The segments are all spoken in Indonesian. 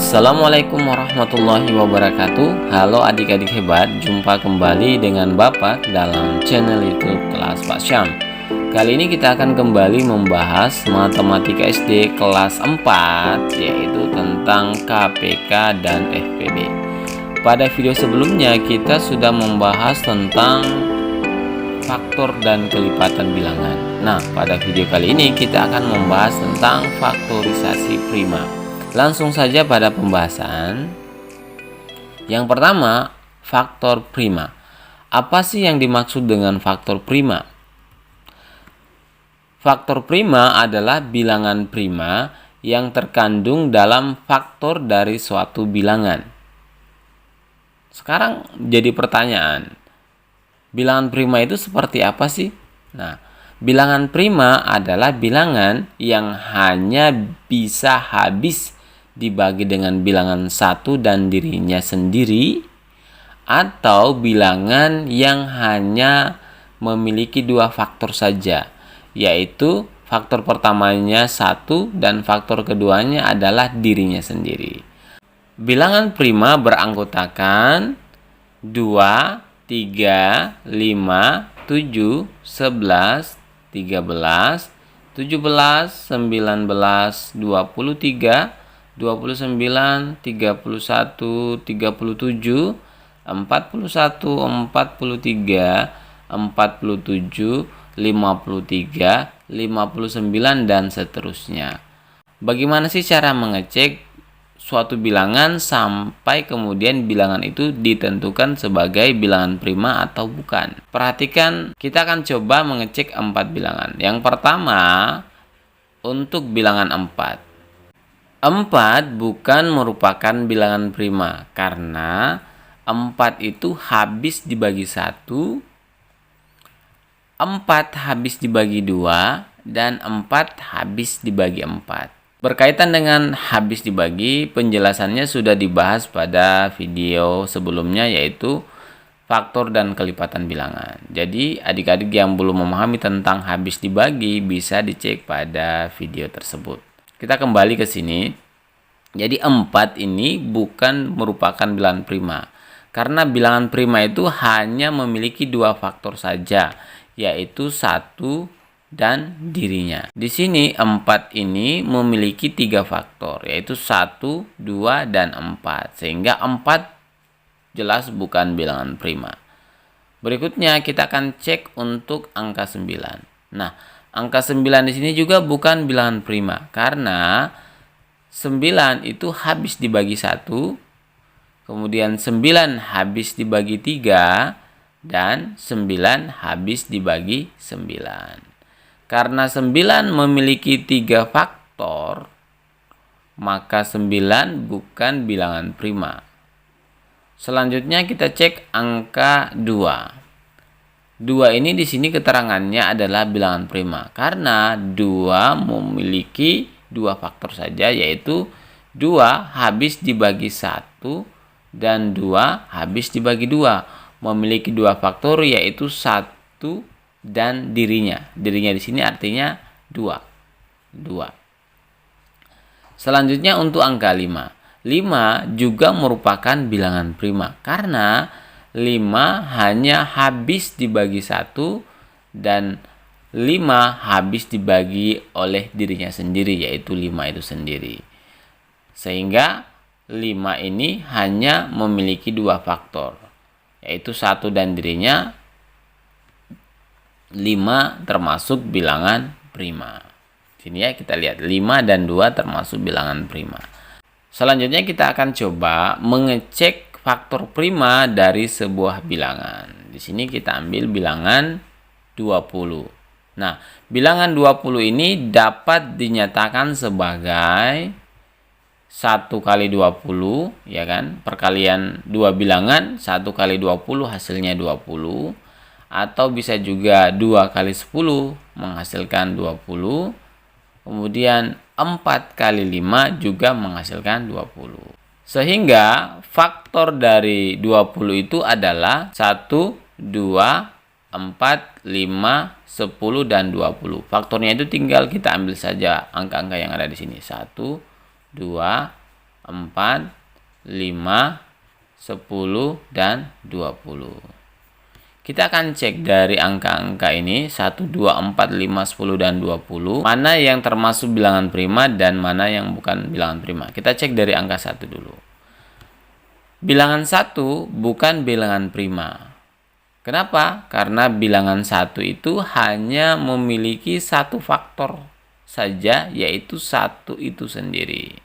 Assalamualaikum warahmatullahi wabarakatuh. Halo adik-adik hebat, jumpa kembali dengan Bapak dalam channel YouTube kelas Pak Syam. Kali ini kita akan kembali membahas matematika SD kelas 4, yaitu tentang KPK dan FPB. Pada video sebelumnya kita sudah membahas tentang faktor dan kelipatan bilangan. Nah, pada video kali ini kita akan membahas tentang faktorisasi prima. Langsung saja pada pembahasan. Yang pertama, faktor prima. Apa sih yang dimaksud dengan faktor prima? Faktor prima adalah bilangan prima yang terkandung dalam faktor dari suatu bilangan. Sekarang jadi pertanyaan, bilangan prima itu seperti apa sih? Nah, bilangan prima adalah bilangan yang hanya bisa habis dibagi dengan bilangan satu dan dirinya sendiri, atau bilangan yang hanya memiliki dua faktor saja, yaitu faktor pertamanya 1 dan faktor keduanya adalah dirinya sendiri. Bilangan prima beranggotakan 2, 3, 5, 7, 11, 13, 17, 19, 23, 29, 31, 37, 41, 43, 47, 53, 59, dan seterusnya. Bagaimana sih cara mengecek suatu bilangan sampai kemudian bilangan itu ditentukan sebagai bilangan prima atau bukan? Perhatikan, kita akan coba mengecek 4 bilangan. Yang pertama, untuk bilangan 4. 4 bukan merupakan bilangan prima karena 4 itu habis dibagi 1, 4 habis dibagi 2, dan 4 habis dibagi 4. Berkaitan dengan habis dibagi, penjelasannya sudah dibahas pada video sebelumnya, yaitu faktor dan kelipatan bilangan. Jadi adik-adik yang belum memahami tentang habis dibagi bisa dicek pada video tersebut. Kita kembali ke sini. Jadi 4 ini bukan merupakan bilangan prima. Karena bilangan prima itu hanya memiliki dua faktor saja, yaitu 1 dan dirinya. Di sini 4 ini memiliki 3 faktor, yaitu 1, 2, dan 4. Sehingga 4 jelas bukan bilangan prima. Berikutnya kita akan cek untuk angka 9. Nah, angka 9 di sini juga bukan bilangan prima karena 9 itu habis dibagi 1, kemudian 9 habis dibagi 3, dan 9 habis dibagi 9. Karena 9 memiliki 3 faktor, maka 9 bukan bilangan prima. Selanjutnya kita cek angka 2. 2 ini di sini keterangannya adalah bilangan prima karena 2 memiliki 2 faktor saja, yaitu 2 habis dibagi 1 dan 2 habis dibagi 2. Memiliki 2 faktor, yaitu 1 dan dirinya. Dirinya di sini artinya 2. Selanjutnya untuk angka 5. 5 juga merupakan bilangan prima karena 5 hanya habis dibagi 1 dan 5 habis dibagi oleh dirinya sendiri, yaitu 5 itu sendiri. Sehingga 5 ini hanya memiliki 2 faktor, yaitu 1 dan dirinya. 5 termasuk bilangan prima. Sini ya, kita lihat 5 dan 2 termasuk bilangan prima. Selanjutnya kita akan coba mengecek faktor prima dari sebuah bilangan. Di sini kita ambil bilangan 20. Nah, bilangan 20 ini dapat dinyatakan sebagai 1 kali 20, ya kan? Perkalian dua bilangan, 1 kali 20 hasilnya 20. Atau bisa juga 2 kali 10 menghasilkan 20. Kemudian 4 kali 5 juga menghasilkan 20. Sehingga faktor dari 20 itu adalah 1, 2, 4, 5, 10, dan 20. Faktornya itu tinggal kita ambil saja angka-angka yang ada di sini. 1, 2, 4, 5, 10, dan 20. Kita akan cek dari angka-angka ini 1, 2, 4, 5, 10, dan 20. Mana yang termasuk bilangan prima dan mana yang bukan bilangan prima. Kita cek dari angka 1 dulu. Bilangan 1 bukan bilangan prima. Kenapa? Karena bilangan 1 itu hanya memiliki satu faktor saja, yaitu 1 itu sendiri.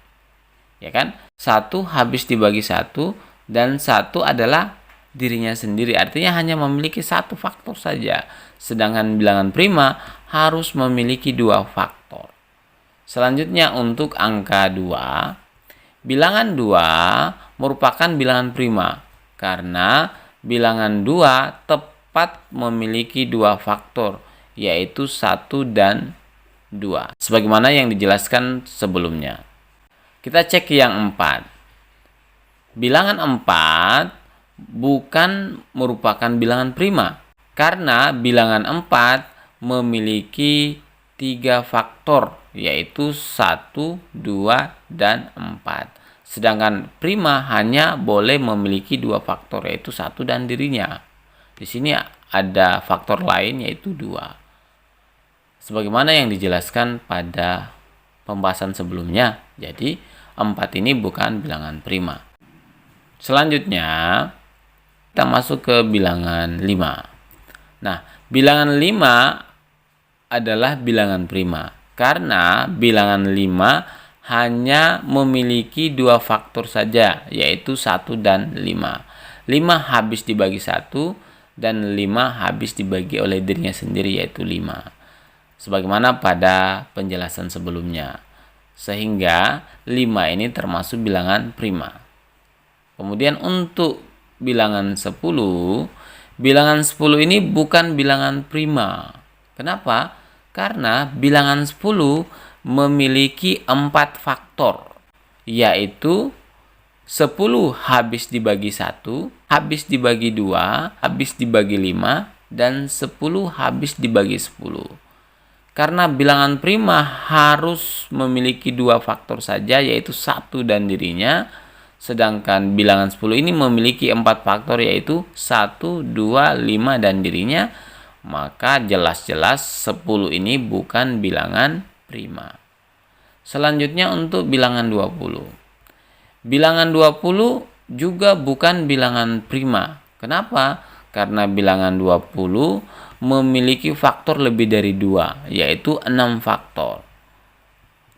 Ya kan? 1 habis dibagi 1 dan 1 adalah dirinya sendiri, artinya hanya memiliki satu faktor saja. Sedangkan bilangan prima harus memiliki 2 faktor. Selanjutnya untuk angka 2, bilangan 2 merupakan bilangan prima karena bilangan 2 tepat memiliki 2 faktor, yaitu 1 dan 2. Sebagaimana yang dijelaskan sebelumnya. Kita cek yang 4. Bilangan 4 bukan merupakan bilangan prima karena bilangan 4 memiliki 3 faktor, yaitu 1, 2, dan 4. Sedangkan prima hanya boleh memiliki 2 faktor, yaitu 1 dan dirinya. Di sini ada faktor lain, yaitu 2. Sebagaimana yang dijelaskan pada pembahasan sebelumnya. Jadi 4 ini bukan bilangan prima. Selanjutnya kita masuk ke bilangan 5. Nah, bilangan 5 adalah bilangan prima karena bilangan 5 hanya memiliki 2 faktor saja, yaitu 1 dan 5. 5 habis dibagi 1 dan 5 habis dibagi oleh dirinya sendiri, yaitu 5. Sebagaimana pada penjelasan sebelumnya. Sehingga 5 ini termasuk bilangan prima. Kemudian untuk bilangan 10 ini bukan bilangan prima. Kenapa? Karena bilangan 10 memiliki 4 faktor, yaitu 10 habis dibagi 1, habis dibagi 2, habis dibagi 5, dan 10 habis dibagi 10. Karena bilangan prima harus memiliki 2 faktor saja, yaitu 1 dan dirinya. Sedangkan bilangan 10 ini memiliki 4 faktor, yaitu 1, 2, 5, dan dirinya. Maka jelas-jelas 10 ini bukan bilangan prima. Selanjutnya untuk bilangan 20. Bilangan 20 juga bukan bilangan prima. Kenapa? Karena bilangan 20 memiliki faktor lebih dari 2, yaitu 6 faktor.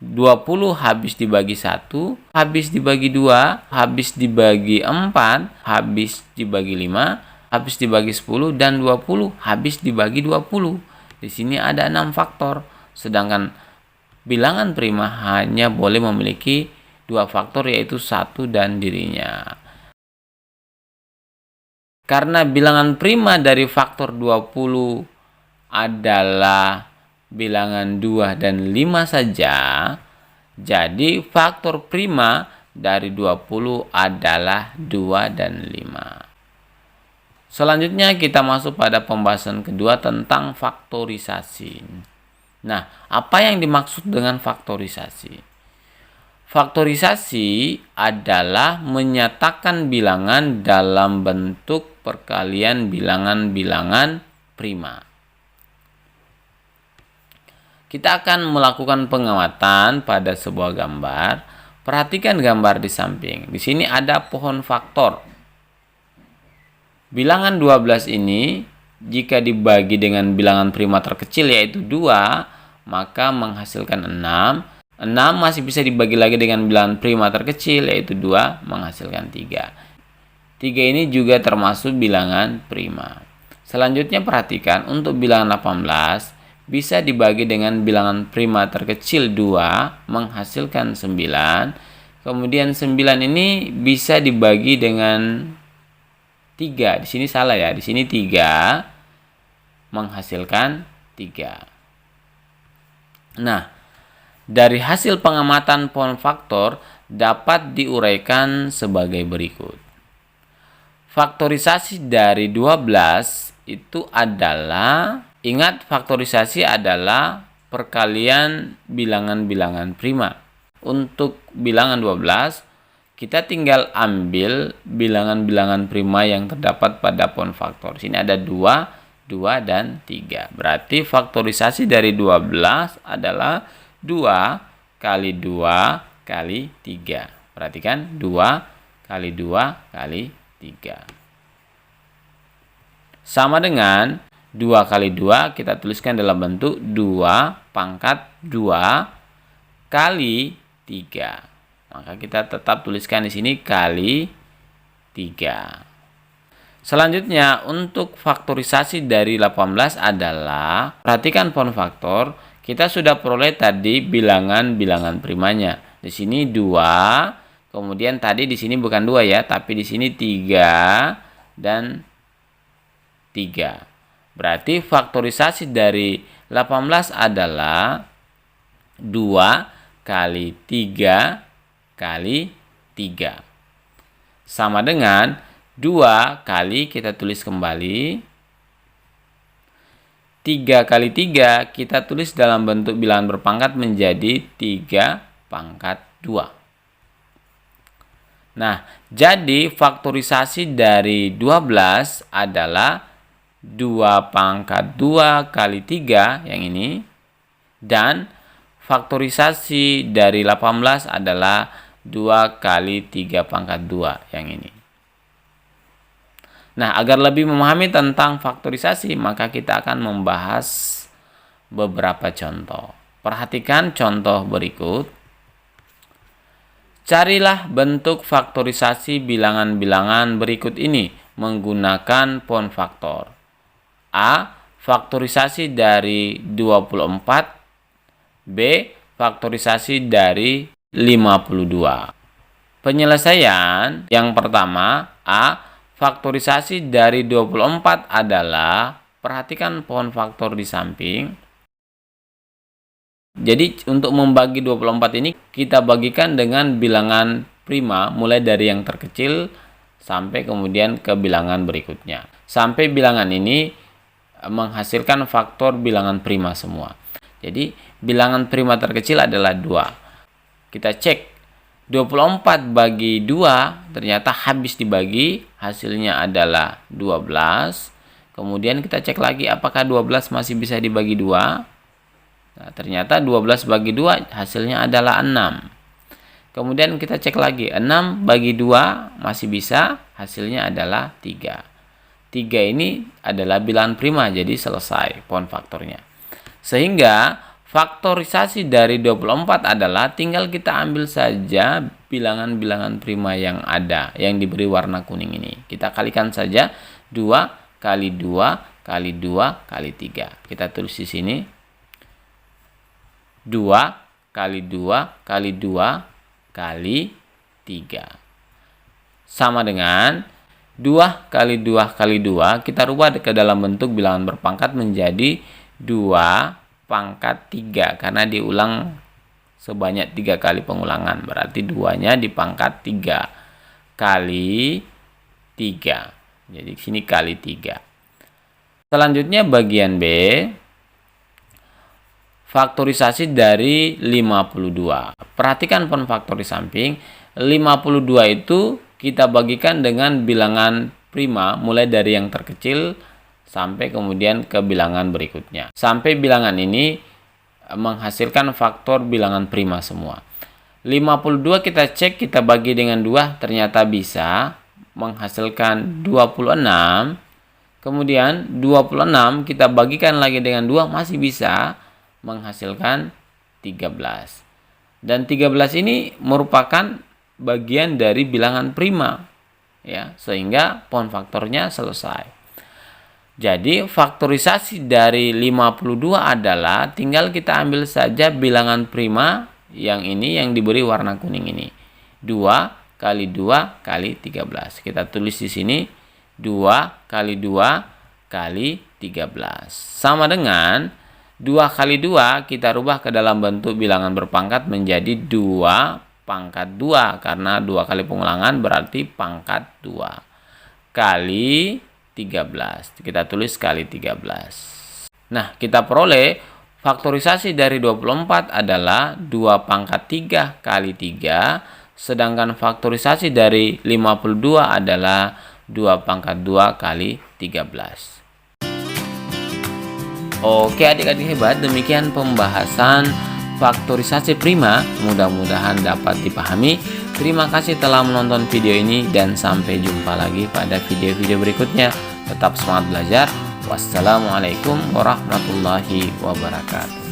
20 habis dibagi 1, habis dibagi 2, habis dibagi 4, habis dibagi 5, habis dibagi 10, dan 20 habis dibagi 20. Di sini ada 6 faktor. Sedangkan bilangan prima hanya boleh memiliki 2 faktor, yaitu 1 dan dirinya. Karena bilangan prima dari faktor 20 adalah bilangan 2 dan 5 saja, jadi faktor prima dari 20 adalah 2 dan 5. Selanjutnya kita masuk pada pembahasan kedua tentang faktorisasi. Nah, apa yang dimaksud dengan faktorisasi? Faktorisasi adalah menyatakan bilangan dalam bentuk perkalian bilangan-bilangan prima. Kita akan melakukan pengamatan pada sebuah gambar. Perhatikan gambar di samping. Di sini ada pohon faktor. Bilangan 12 ini jika dibagi dengan bilangan prima terkecil, yaitu 2, maka menghasilkan 6. 6 masih bisa dibagi lagi dengan bilangan prima terkecil, yaitu 2, menghasilkan 3. 3 ini juga termasuk bilangan prima. Selanjutnya perhatikan untuk bilangan 18 bisa dibagi dengan bilangan prima terkecil 2, menghasilkan 9. Kemudian 9 ini bisa dibagi dengan 3. Di sini salah ya, di sini 3, menghasilkan 3. Nah, dari hasil pengamatan pohon faktor dapat diuraikan sebagai berikut. Faktorisasi dari 12 itu adalah, ingat faktorisasi adalah perkalian bilangan-bilangan prima. Untuk bilangan 12, kita tinggal ambil bilangan-bilangan prima yang terdapat pada pohon faktor. Sini ada 2, 2, dan 3. Berarti faktorisasi dari 12 adalah 2 kali 2 kali 3. Perhatikan, 2 kali 2 kali 3. Sama dengan 2 kali 2 kita tuliskan dalam bentuk 2 pangkat 2 kali 3. Maka kita tetap tuliskan di sini kali 3. Selanjutnya untuk faktorisasi dari 18 adalah, perhatikan pohon faktor, kita sudah peroleh tadi bilangan-bilangan primanya. Di sini 2, kemudian tadi di sini bukan 2 ya, tapi di sini 3 dan 3. Berarti faktorisasi dari 18 adalah 2 kali 3 kali 3. Sama dengan 2 kali, kita tulis kembali, 3 kali 3 kita tulis dalam bentuk bilangan berpangkat menjadi 3 pangkat 2. Nah, jadi faktorisasi dari 12 adalah 2 pangkat 2 kali 3 yang ini, dan faktorisasi dari 18 adalah 2 kali 3 pangkat 2 yang ini. Nah, agar lebih memahami tentang faktorisasi, maka kita akan membahas beberapa contoh. Perhatikan contoh berikut. Carilah bentuk faktorisasi bilangan-bilangan berikut ini menggunakan pohon faktor. A. Faktorisasi dari 24. B. Faktorisasi dari 52. Penyelesaian yang pertama, A. Faktorisasi dari 24 adalah, perhatikan pohon faktor di samping. Jadi untuk membagi 24 ini kita bagikan dengan bilangan prima mulai dari yang terkecil sampai kemudian ke bilangan berikutnya. Sampai bilangan ini menghasilkan faktor bilangan prima semua. Jadi bilangan prima terkecil adalah 2. Kita cek 24 bagi 2, ternyata habis dibagi, hasilnya adalah 12. Kemudian kita cek lagi apakah 12 masih bisa dibagi 2. Nah, ternyata 12 bagi 2 hasilnya adalah 6. Kemudian kita cek lagi, 6 bagi 2 masih bisa, hasilnya adalah 3. 3 ini adalah bilangan prima, jadi selesai pohon faktornya. Sehingga faktorisasi dari 24 adalah tinggal kita ambil saja bilangan-bilangan prima yang ada, yang diberi warna kuning ini. Kita kalikan saja 2 kali 2 kali 2 kali 3. Kita tulis di sini 2 kali 2 kali 2 kali 3. Sama dengan 2 kali 2 kali 2, kita rubah ke dalam bentuk bilangan berpangkat menjadi 2 pangkat 3 karena diulang sebanyak 3 kali pengulangan, berarti 2-nya di pangkat 3 kali 3. Jadi sini kali 3. Selanjutnya bagian B, faktorisasi dari 52. Perhatikan pohon faktor di samping. 52 itu kita bagikan dengan bilangan prima mulai dari yang terkecil sampai kemudian ke bilangan berikutnya. Sampai bilangan ini menghasilkan faktor bilangan prima semua. 52 kita cek, kita bagi dengan 2, ternyata bisa menghasilkan 26. Kemudian 26 kita bagikan lagi dengan 2, masih bisa menghasilkan 13. Dan 13 ini merupakan bagian dari bilangan prima, ya, sehingga pohon faktornya selesai. Jadi faktorisasi dari 52 adalah tinggal kita ambil saja bilangan prima yang ini yang diberi warna kuning ini. 2 kali 2 kali 13. Kita tulis di sini 2 kali 2 kali 13. Sama dengan 2 kali 2 kita rubah ke dalam bentuk bilangan berpangkat menjadi 2 pangkat 2 karena 2 kali pengulangan berarti pangkat 2 kali 13. Kita tulis kali 13. Nah, kita peroleh faktorisasi dari 24 adalah 2 pangkat 3 kali 3 Sedangkan faktorisasi dari 52 adalah 2 pangkat 2 kali 13. Oke adik-adik hebat, demikian pembahasan faktorisasi prima. Mudah-mudahan dapat dipahami. Terima kasih telah menonton video ini dan sampai jumpa lagi pada video-video berikutnya. Tetap semangat belajar. Wassalamualaikum warahmatullahi wabarakatuh.